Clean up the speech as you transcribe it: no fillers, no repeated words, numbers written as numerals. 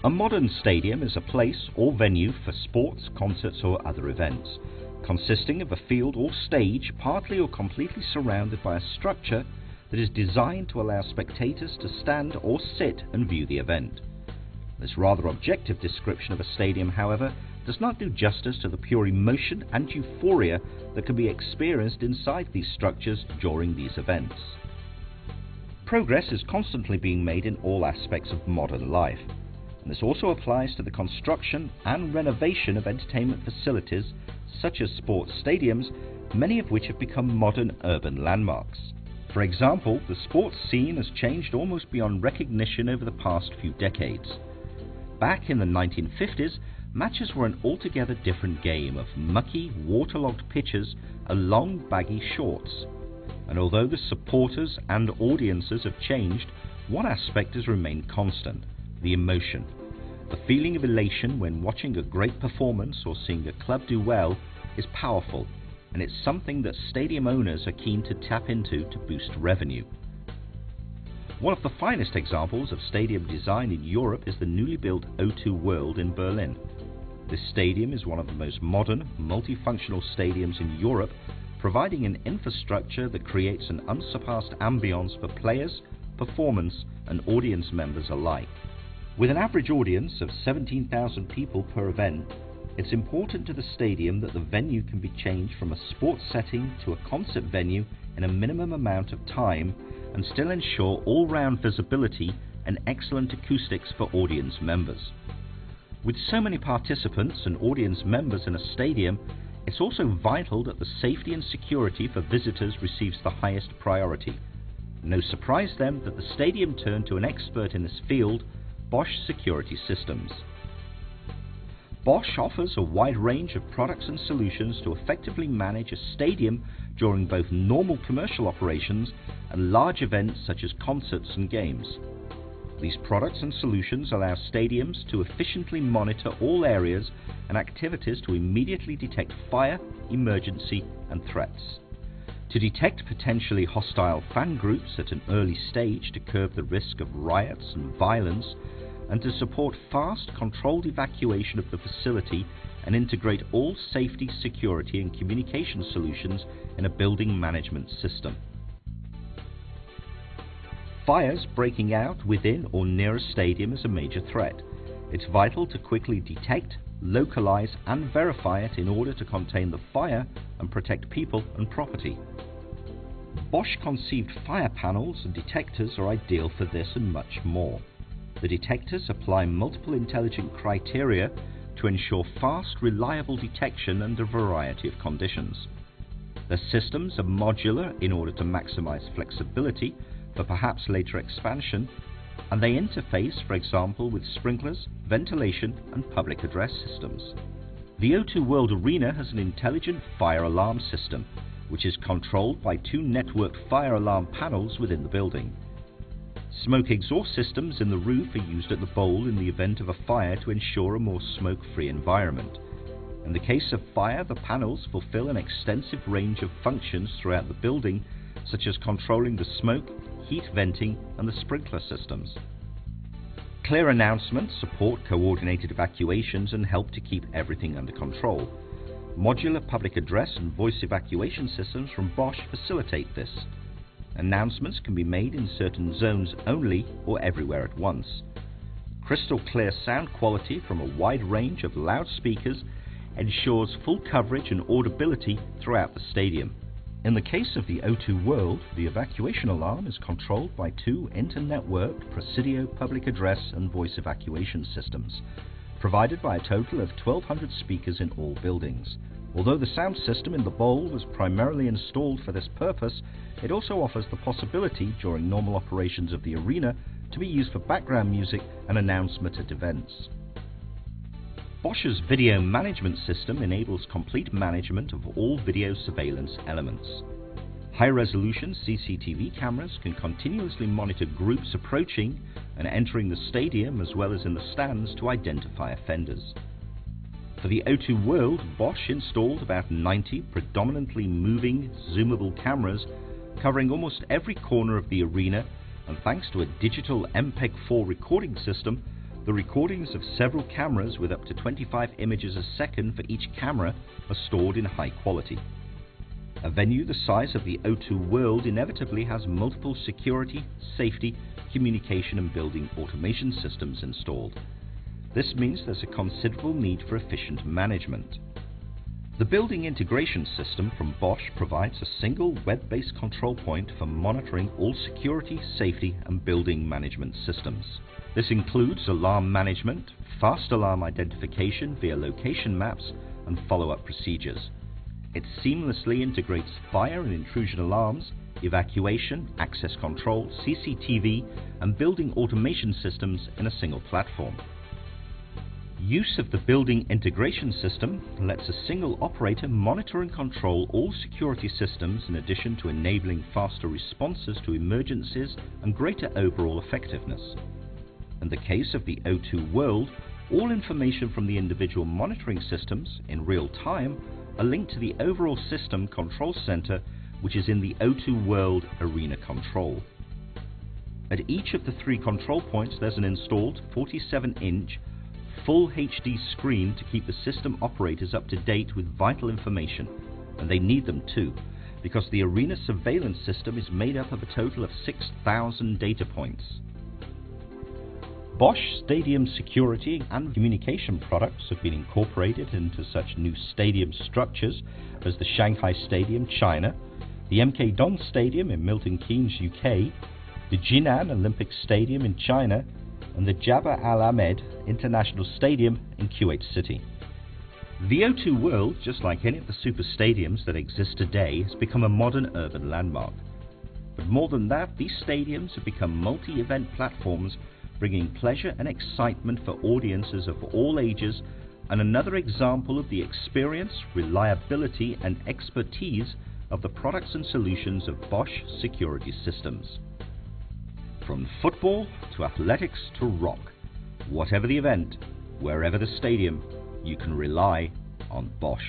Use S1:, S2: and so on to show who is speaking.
S1: A modern stadium is a place or venue for sports, concerts or other events, consisting of a field or stage partly or completely surrounded by a structure that is designed to allow spectators to stand or sit and view the event. This rather objective description of a stadium, however, does not do justice to the pure emotion and euphoria that can be experienced inside these structures during these events. Progress is constantly being made in all aspects of modern life, and this also applies to the construction and renovation of entertainment facilities such as sports stadiums, many of which have become modern urban landmarks. For example, the sports scene has changed almost beyond recognition over the past few decades. Back in the 1950s, matches were an altogether different game of mucky, waterlogged pitches and long, baggy shorts. And although the supporters and audiences have changed, one aspect has remained constant: the emotion. The feeling of elation when watching a great performance or seeing a club do well is powerful, and it's something that stadium owners are keen to tap into to boost revenue. One of the finest examples of stadium design in Europe is the newly built O2 World in Berlin. This stadium is one of the most modern, multifunctional stadiums in Europe, providing an infrastructure that creates an unsurpassed ambience for players, performance and audience members alike. With an average audience of 17,000 people per event, it's important to the stadium that the venue can be changed from a sports setting to a concert venue in a minimum amount of time and still ensure all-round visibility and excellent acoustics for audience members. With so many participants and audience members in a stadium, it's also vital that the safety and security for visitors receives the highest priority. No surprise then that the stadium turned to an expert in this field, Bosch Security Systems. Bosch offers a wide range of products and solutions to effectively manage a stadium during both normal commercial operations and large events such as concerts and games. These products and solutions allow stadiums to efficiently monitor all areas and activities to immediately detect fire, emergency and threats. To detect potentially hostile fan groups at an early stage to curb the risk of riots and violence, and to support fast, controlled evacuation of the facility and integrate all safety, security and communication solutions in a building management system. Fires breaking out within or near a stadium is a major threat. It's vital to quickly detect, localize and verify it in order to contain the fire and protect people and property. Bosch conceived fire panels and detectors are ideal for this and much more. The detectors apply multiple intelligent criteria to ensure fast, reliable detection under a variety of conditions. The systems are modular in order to maximize flexibility for perhaps later expansion, and they interface, for example, with sprinklers, ventilation and public address systems. The O2 World Arena has an intelligent fire alarm system, which is controlled by two networked fire alarm panels within the building. Smoke exhaust systems in the roof are used at the bowl in the event of a fire to ensure a more smoke-free environment. In the case of fire, the panels fulfill an extensive range of functions throughout the building, such as controlling the smoke, heat venting and the sprinkler systems. Clear announcements support coordinated evacuations and help to keep everything under control. Modular public address and voice evacuation systems from Bosch facilitate this. Announcements can be made in certain zones only or everywhere at once. Crystal clear sound quality from a wide range of loudspeakers ensures full coverage and audibility throughout the stadium. In the case of the O2 World, the evacuation alarm is controlled by two inter-networked Presidio public address and voice evacuation systems, provided by a total of 1,200 speakers in all buildings. Although the sound system in the bowl was primarily installed for this purpose, it also offers the possibility during normal operations of the arena to be used for background music and announcement at events. Bosch's video management system enables complete management of all video surveillance elements. High-resolution CCTV cameras can continuously monitor groups approaching and entering the stadium as well as in the stands to identify offenders. For the O2 World, Bosch installed about 90 predominantly moving, zoomable cameras covering almost every corner of the arena, and thanks to a digital MPEG-4 recording system, The recordings of several cameras with up to 25 images a second for each camera are stored in high quality. A venue the size of the O2 World inevitably has multiple security, safety, communication and building automation systems installed. This means there's a considerable need for efficient management. The building integration system from Bosch provides a single web-based control point for monitoring all security, safety and building management systems. This includes alarm management, fast alarm identification via location maps and follow-up procedures. It seamlessly integrates fire and intrusion alarms, evacuation, access control, CCTV and building automation systems in a single platform. Use of the building integration system lets a single operator monitor and control all security systems in addition to enabling faster responses to emergencies and greater overall effectiveness. In the case of the O2 World, all information from the individual monitoring systems in real time are linked to the overall system control center, which is in the O2 World Arena Control. At each of the 3 control points there's an installed 47-inch full HD screen to keep the system operators up to date with vital information, and they need them too, because the Arena surveillance system is made up of a total of 6,000 data points. Bosch stadium security and communication products have been incorporated into such new stadium structures as the Shanghai Stadium, China, the MK Don Stadium in Milton Keynes, UK, the Jinan Olympic Stadium in China, and the Jabba Al Ahmed International Stadium in Kuwait City. The O2 World, just like any of the super stadiums that exist today, has become a modern urban landmark. But more than that, these stadiums have become multi-event platforms, bringing pleasure and excitement for audiences of all ages, and another example of the experience, reliability and expertise of the products and solutions of Bosch Security Systems. From football to athletics to rock, whatever the event, wherever the stadium, you can rely on Bosch.